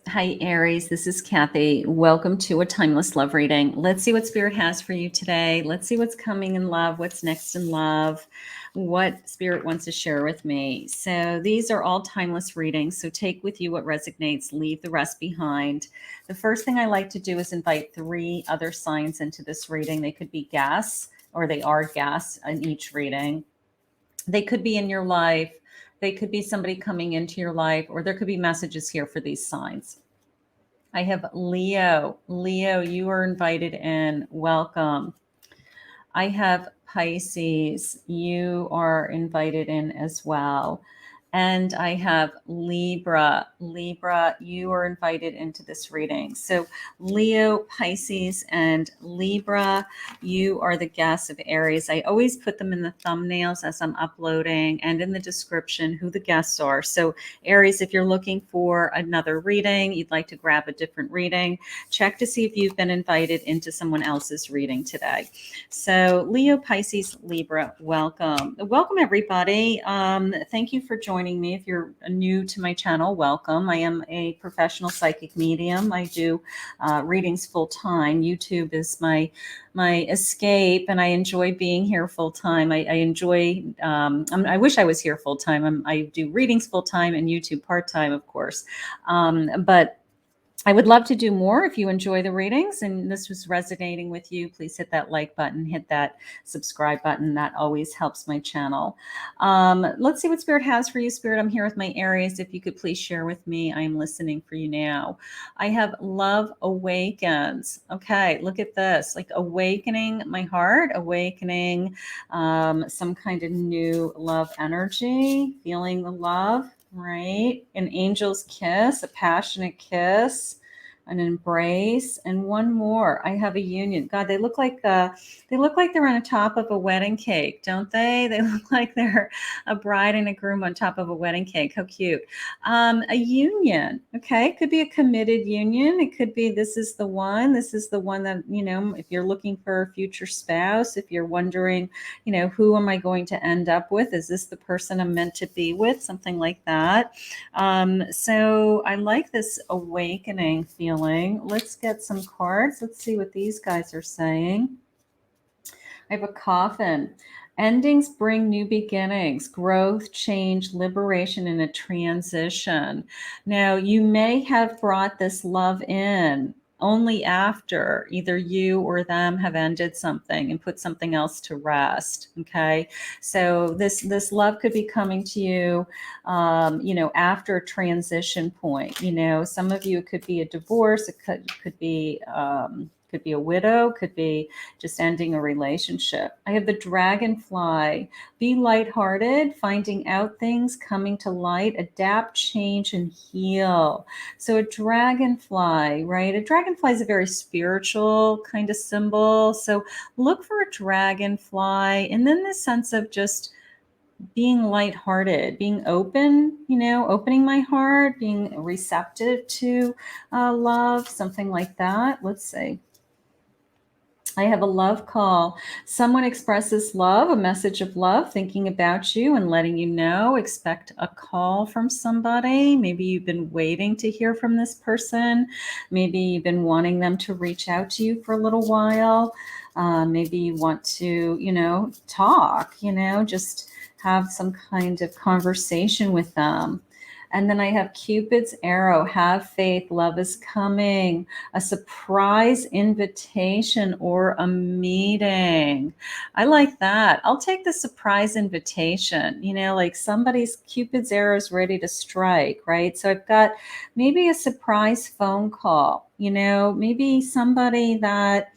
Hi, Aries. This is Kathy. Welcome to a timeless love reading. Let's see what Spirit has for you today. Let's see what's coming in love, what's next in love, what Spirit wants to share with me. So these are all timeless readings. So take with you what resonates, leave the rest behind. The first thing I like to do is invite 3 other signs into this reading. They could be guests, or they are guests in each reading. They could be in your life. They could be somebody coming into your life, or there could be messages here for these signs. I have Leo. Leo, you are invited in. Welcome. I have Pisces. You are invited in as well. And I have Libra. Libra, you are invited into this reading. So Leo, Pisces, and Libra, you are the guests of Aries. I always put them in the thumbnails as I'm uploading and in the description who the guests are. So Aries, if you're looking for another reading, you'd like to grab a different reading, check to see if you've been invited into someone else's reading today. So Leo, Pisces, Libra, welcome. Welcome, everybody. Thank you for joining me. If you're new to my channel, welcome. I am a professional psychic medium. I do readings full time. YouTube is my escape, and I enjoy being here full time. I enjoy. I wish I was here full time. I do readings full time and YouTube part time, of course, but I would love to do more. If you enjoy the readings and this was resonating with you, please hit that like button, hit that subscribe button. That always helps my channel. Let's see what Spirit has for you. Spirit, I'm here with my Aries. If you could please share with me, I am listening for you now. I have love awakens. Okay, look at this, like awakening my heart, awakening some kind of new love energy, feeling the love. Right? An angel's kiss, a passionate kiss, an embrace, and one more. I have a union. God, they look like they're on top of a wedding cake, don't they? They look like they're a bride and a groom on top of a wedding cake. How cute. A union. Okay. It could be a committed union. It could be this is the one. This is the one that, if you're looking for a future spouse, if you're wondering, who am I going to end up with? Is this the person I'm meant to be with? Something like that. So I like this awakening feeling. Let's get some cards. Let's see what these guys are saying. I have a coffin. Endings bring new beginnings, growth, change, liberation, and a transition. Now, you may have brought this love in only after either you or them have ended something and put something else to rest. Okay, so this love could be coming to you, after a transition point. Some of you, it could be a divorce. It could be a widow, could be just ending a relationship. I have the dragonfly. Be lighthearted, finding out things, coming to light, adapt, change, and heal. So a dragonfly, right? A dragonfly is a very spiritual kind of symbol. So look for a dragonfly. And then this sense of just being lighthearted, being open, opening my heart, being receptive to love, something like that. Let's see. I have a love call. Someone expresses love, a message of love, thinking about you and letting you know. Expect a call from somebody. Maybe you've been waiting to hear from this person. Maybe you've been wanting them to reach out to you for a little while. Maybe you want to, talk, just have some kind of conversation with them. And then I have Cupid's arrow. Have faith. Love is coming. A surprise invitation or a meeting. I like that. I'll take the surprise invitation. Like somebody's Cupid's arrow is ready to strike, right? So I've got maybe a surprise phone call. Maybe somebody that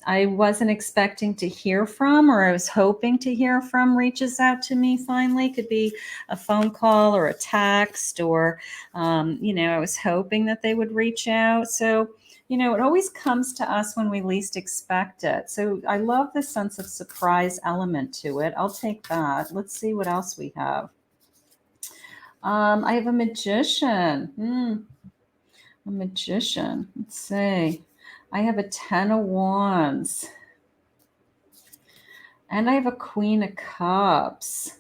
I wasn't expecting to hear from, or I was hoping to hear from, reaches out to me finally. Could be a phone call or a text, or, I was hoping that they would reach out. So, it always comes to us when we least expect it. So I love the sense of surprise element to it. I'll take that. Let's see what else we have. I have a magician. A magician. Let's see. I have a 10 of Wands. And I have a Queen of Cups.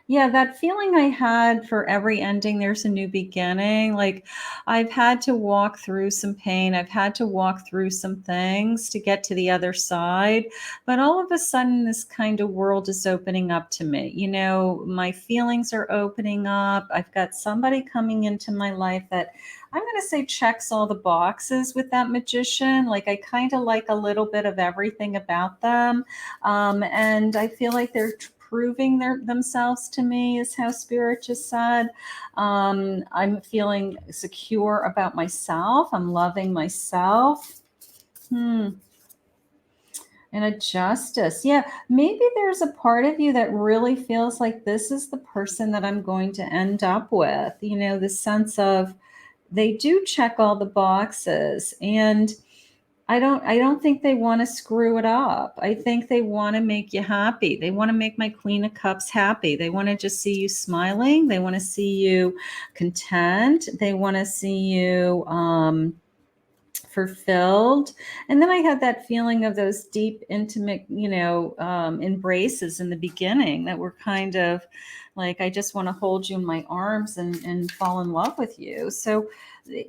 Yeah, that feeling I had for every ending, there's a new beginning. Like I've had to walk through some pain. I've had to walk through some things to get to the other side. But all of a sudden, this kind of world is opening up to me. You know, my feelings are opening up. I've got somebody coming into my life that I'm going to say checks all the boxes with that magician. Like I kind of like a little bit of everything about them. And I feel like they're proving themselves to me, is how spirit just said. I'm feeling secure about myself. I'm loving myself. And a justice. Yeah, maybe there's a part of you that really feels like this is the person that I'm going to end up with. You know, the sense of they do check all the boxes, and I don't think they want to screw it up. I think they want to make you happy. They want to make my Queen of Cups happy. They want to just see you smiling. They want to see you content. They want to see you fulfilled. And then I had that feeling of those deep, intimate, embraces in the beginning that were kind of like, I just want to hold you in my arms and fall in love with you. So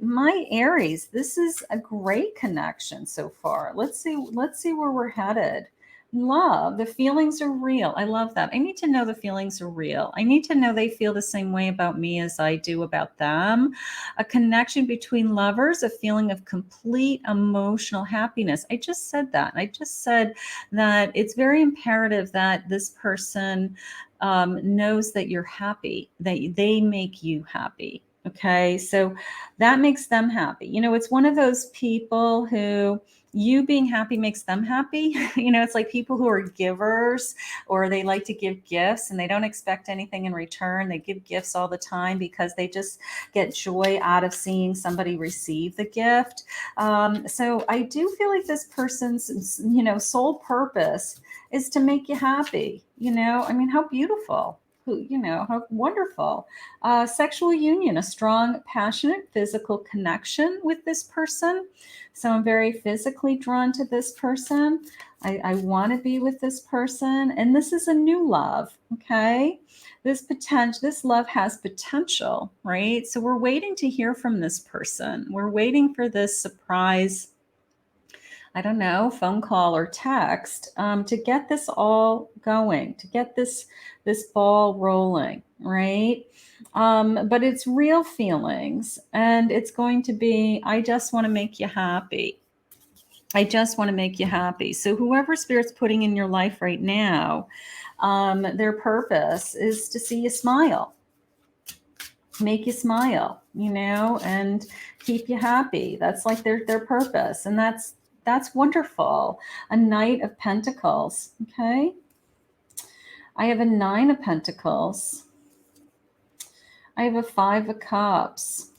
my Aries, this is a great connection so far. Let's see where we're headed. Love, the feelings are real. I love that. I need to know the feelings are real. I need to know they feel the same way about me as I do about them. A connection between lovers, a feeling of complete emotional happiness. I just said that. I just said that it's very imperative that this person knows that you're happy, that they make you happy. Okay, so that makes them happy. You know, it's one of those people who you being happy makes them happy. You know, it's like people who are givers, or they like to give gifts and they don't expect anything in return. They give gifts all the time because they just get joy out of seeing somebody receive the gift. So I do feel like this person's, sole purpose is to make you happy. You know, I mean, how beautiful. How wonderful. Sexual union, a strong, passionate physical connection with this person. So I'm very physically drawn to this person. I want to be with this person. And this is a new love. Okay. This love has potential, right? So we're waiting to hear from this person. We're waiting for this surprise, I don't know, phone call or text, to get this all going, to get this ball rolling, right? But it's real feelings, and it's going to be, I just want to make you happy. I just want to make you happy. So whoever spirit's putting in your life right now, their purpose is to see you smile, make you smile, and keep you happy. That's like their purpose, and that's wonderful. A Knight of Pentacles. Okay, I have a Nine of Pentacles. I have a Five of Cups.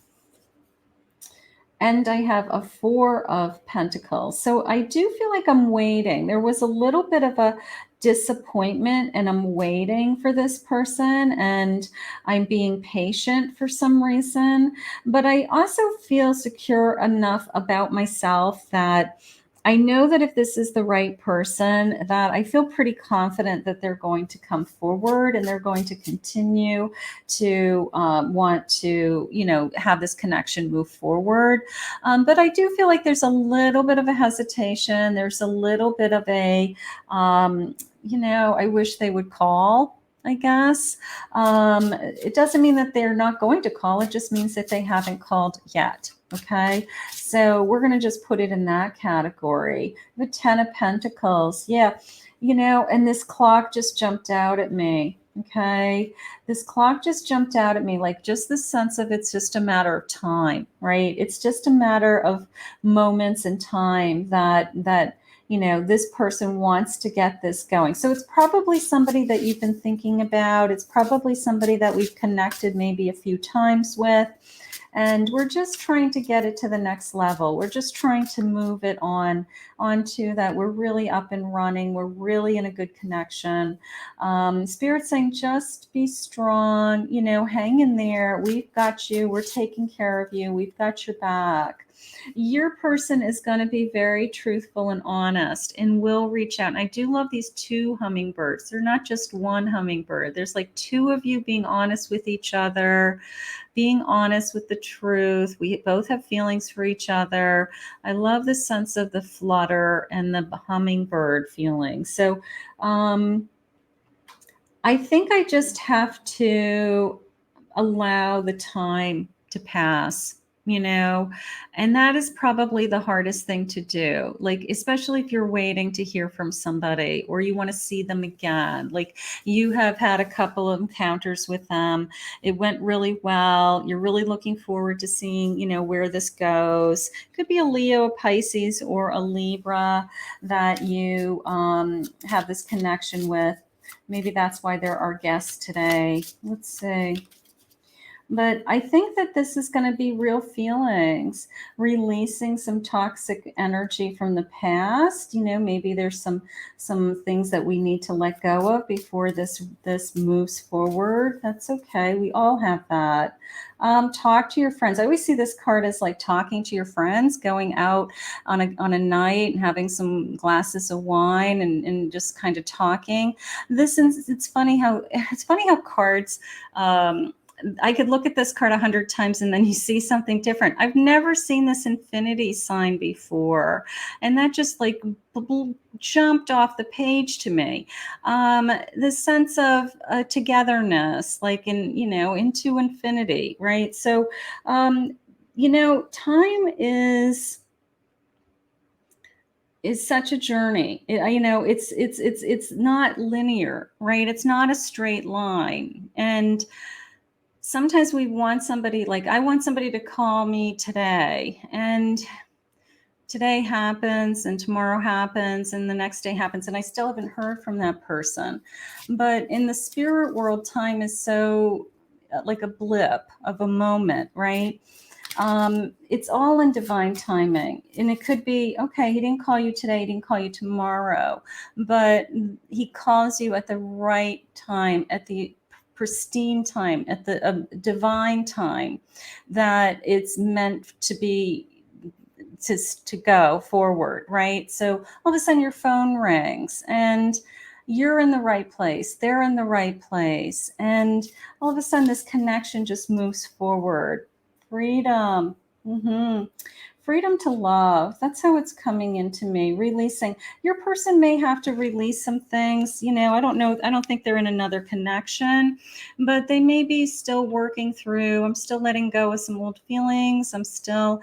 And I have a Four of Pentacles. So I do feel like I'm waiting. There was a little bit of a disappointment, and I'm waiting for this person, and I'm being patient for some reason. But I also feel secure enough about myself that I know that if this is the right person, that I feel pretty confident that they're going to come forward and they're going to continue to want to, have this connection move forward. But I do feel like there's a little bit of a hesitation. There's a little bit of a, I wish they would call, I guess. It doesn't mean that they're not going to call. It just means that they haven't called yet. Okay. So we're going to just put it in that category. The Ten of Pentacles. Yeah. And this clock just jumped out at me. Okay. This clock just jumped out at me, like just the sense of it's just a matter of time, right? It's just a matter of moments and time that this person wants to get this going. So it's probably somebody that you've been thinking about. It's probably somebody that we've connected maybe a few times with. And we're just trying to get it to the next level. We're just trying to move it onto that. We're really up and running. We're really in a good connection. Spirit saying, just be strong, hang in there. We've got you. We're taking care of you. We've got your back. Your person is going to be very truthful and honest and will reach out. And I do love these two hummingbirds. They're not just one hummingbird. There's like two of you being honest with each other, being honest with the truth. We both have feelings for each other. I love the sense of the flutter and the hummingbird feeling. So I think I just have to allow the time to pass, and that is probably the hardest thing to do. Like, especially if you're waiting to hear from somebody or you want to see them again. Like, you have had a couple of encounters with them. It went really well. You're really looking forward to seeing, where this goes. Could be a Leo, a Pisces, or a Libra that you have this connection with. Maybe that's why there are guests today. Let's see. But I think that this is going to be real feelings, releasing some toxic energy from the past. Maybe there's some things that we need to let go of before this moves forward. That's okay. We all have that. Talk to your friends. I always see this card as like talking to your friends, going out on a night and having some glasses of wine and just kind of talking. It's funny how cards. I could look at this card 100 times and then you see something different. I've never seen this infinity sign before. And that just like jumped off the page to me. The sense of togetherness, like into infinity, right? So, time is such a journey. It's not linear, right? It's not a straight line. And sometimes we want somebody, like I want somebody to call me today, and today happens and tomorrow happens and the next day happens and I still haven't heard from that person. But in the spirit world, time is so like a blip of a moment, right? It's all in divine timing. And it could be, okay, he didn't call you today, he didn't call you tomorrow, but he calls you at the right time, at the pristine time, at the divine time that it's meant to be, to go forward, right? So all of a sudden your phone rings and you're in the right place, they're in the right place, and all of a sudden this connection just moves forward. Freedom. Freedom to love. That's how it's coming into me. Releasing. Your person may have to release some things. I don't know. I don't think they're in another connection, but they may be still working through. I'm still letting go of some old feelings. I'm still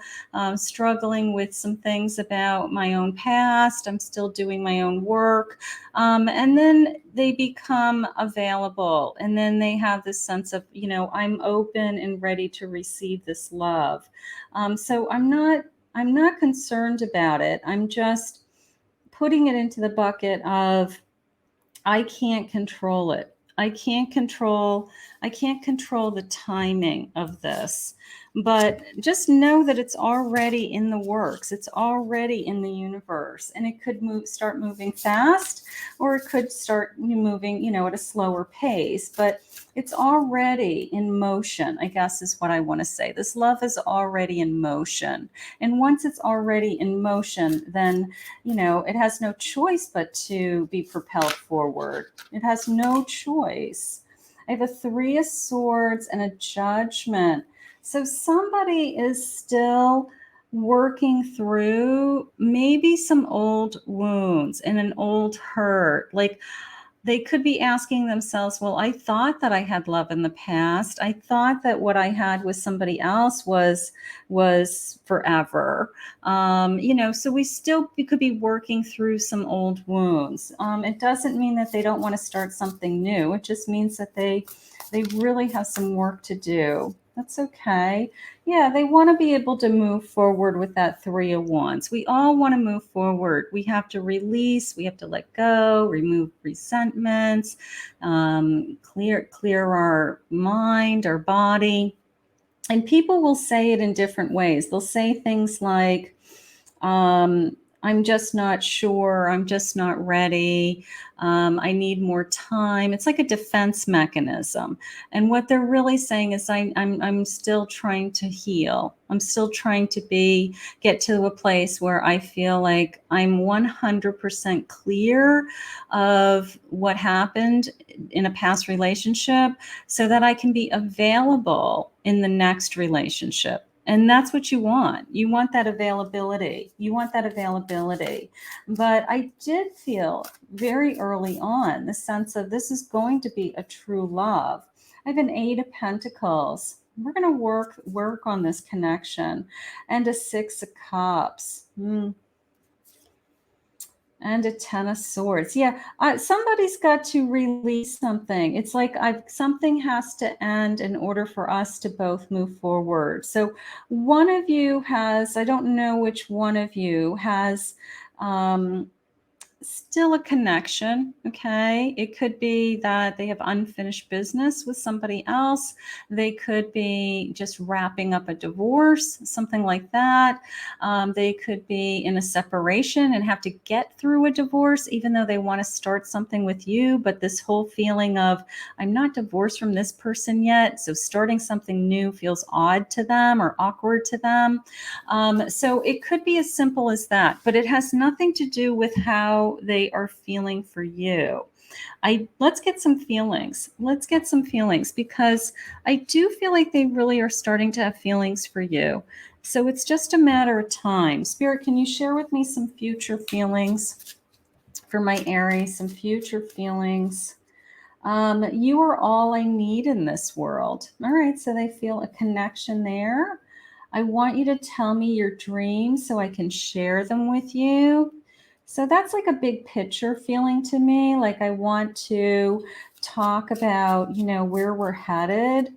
struggling with some things about my own past. I'm still doing my own work. And then they become available. And then they have this sense of, I'm open and ready to receive this love. So I'm not concerned about it. I'm just putting it into the bucket of, I can't control it. I can't control the timing of this, but just know that it's already in the works. It's already in the universe, and it could start moving fast, or it could start moving, at a slower pace, but it's already in motion, I guess is what I want to say. This love is already in motion. And once it's already in motion, then, it has no choice but to be propelled forward. It has no choice. I have a 3 of Swords and a Judgment. So somebody is still working through maybe some old wounds and an old hurt. Like, they could be asking themselves, well, I thought that I had love in the past. I thought that what I had with somebody else was forever. So we could be working through some old wounds. It doesn't mean that they don't want to start something new. It just means that they really have some work to do. That's okay. Yeah, they want to be able to move forward with that 3 of Wands. We all want to move forward. We have to release. We have to let go, remove resentments, clear our mind, our body. And people will say it in different ways. They'll say things like, I'm just not sure. I'm just not ready. I need more time. It's like a defense mechanism. And what they're really saying is, I'm still trying to heal. I'm still trying to get to a place where I feel like I'm 100% clear of what happened in a past relationship so that I can be available in the next relationship. And that's what you want. You want that availability. You want that availability. But I did feel very early on the sense of this is going to be a true love. I have an 8 of Pentacles. We're going to work on this connection. And a 6 of Cups. And a 10 of Swords. Yeah, somebody's got to release something. It's like something has to end in order for us to both move forward. So one of you has, I don't know which one of you has still a connection. Okay. It could be that they have unfinished business with somebody else. They could be just wrapping up a divorce, something like that. They could be in a separation and have to get through a divorce, even though they want to start something with you. But this whole feeling of, I'm not divorced from this person yet, so starting something new feels odd to them or awkward to them. So it could be as simple as that, but it has nothing to do with how they are feeling for you. Let's get some feelings. Let's get some feelings, because I do feel like they really are starting to have feelings for you. So it's just a matter of time. Spirit, can you share with me some future feelings for my Aries, some future feelings? You are all I need in this world. All right, so they feel a connection there. I want you to tell me your dreams so I can share them with you. So that's like a big picture feeling to me. Like I want to talk about, where we're headed.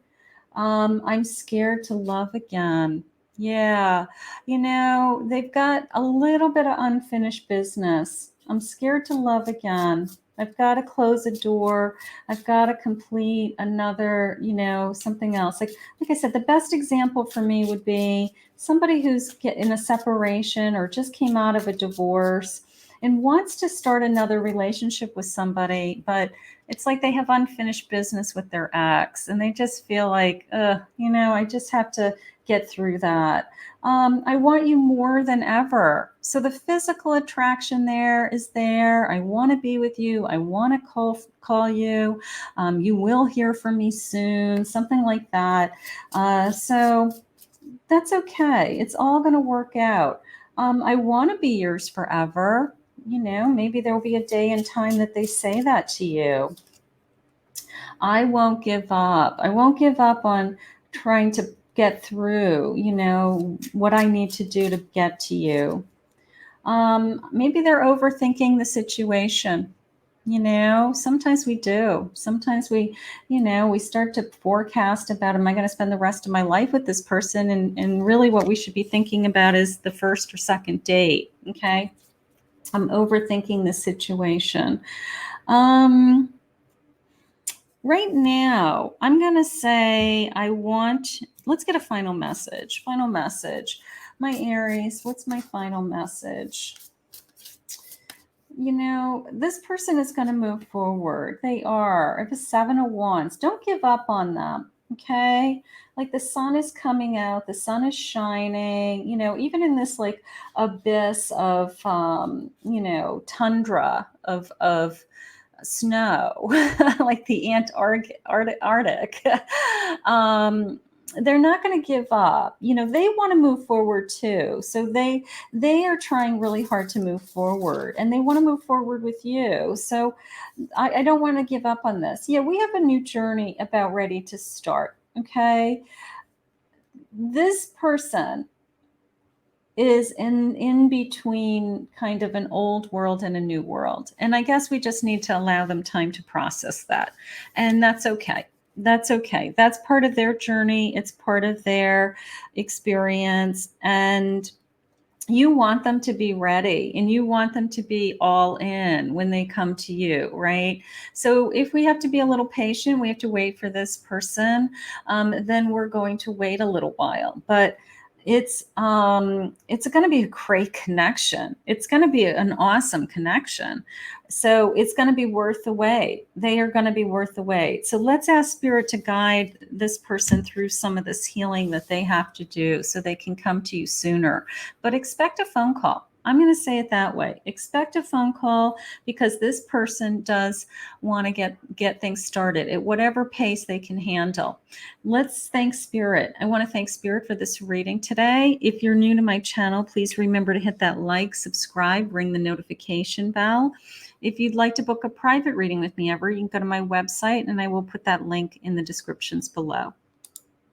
I'm scared to love again. Yeah. They've got a little bit of unfinished business. I'm scared to love again. I've got to close a door. I've got to complete another, something else. Like I said, the best example for me would be somebody who's in a separation or just came out of a divorce and wants to start another relationship with somebody, but it's like they have unfinished business with their ex and they just feel like, I just have to get through that. I want you more than ever. So the physical attraction there is there. I want to be with you. I want to call you. You will hear from me soon, something like that. So that's okay. It's all going to work out. I want to be yours forever. Maybe there will be a day and time that they say that to you. I won't give up. I won't give up on trying to get through, what I need to do to get to you. Maybe they're overthinking the situation. Sometimes we do. Sometimes we start to forecast about, am I going to spend the rest of my life with this person? And really what we should be thinking about is the first or second date. Okay. I'm overthinking the situation. Right now, I'm going to say let's get a final message. Final message. My Aries, what's my final message? This person is going to move forward. They are. I have a 7 of Wands. Don't give up on them. Okay. Like the sun is coming out, the sun is shining, even in this like abyss of, tundra of snow, like the Arctic. They're not going to give up. They want to move forward too. So they are trying really hard to move forward, and they want to move forward with you. So I don't want to give up on this. Yeah, we have a new journey about ready to start. Okay. This person is in between kind of an old world and a new world. And I guess we just need to allow them time to process that. And that's okay. That's okay. That's part of their journey. It's part of their experience. And you want them to be ready and you want them to be all in when they come to you, right? So if we have to be a little patient, we have to wait for this person, then we're going to wait a little while. But it's going to be a great connection. It's going to be an awesome connection. So it's going to be worth the wait. They are going to be worth the wait. So let's ask Spirit to guide this person through some of this healing that they have to do so they can come to you sooner. But expect a phone call. I'm going to say it that way. Expect a phone call, because this person does want to get things started at whatever pace they can handle. Let's thank Spirit. I want to thank Spirit for this reading today. If you're new to my channel, please remember to hit that like, subscribe, ring the notification bell. If you'd like to book a private reading with me ever, you can go to my website and I will put that link in the descriptions below.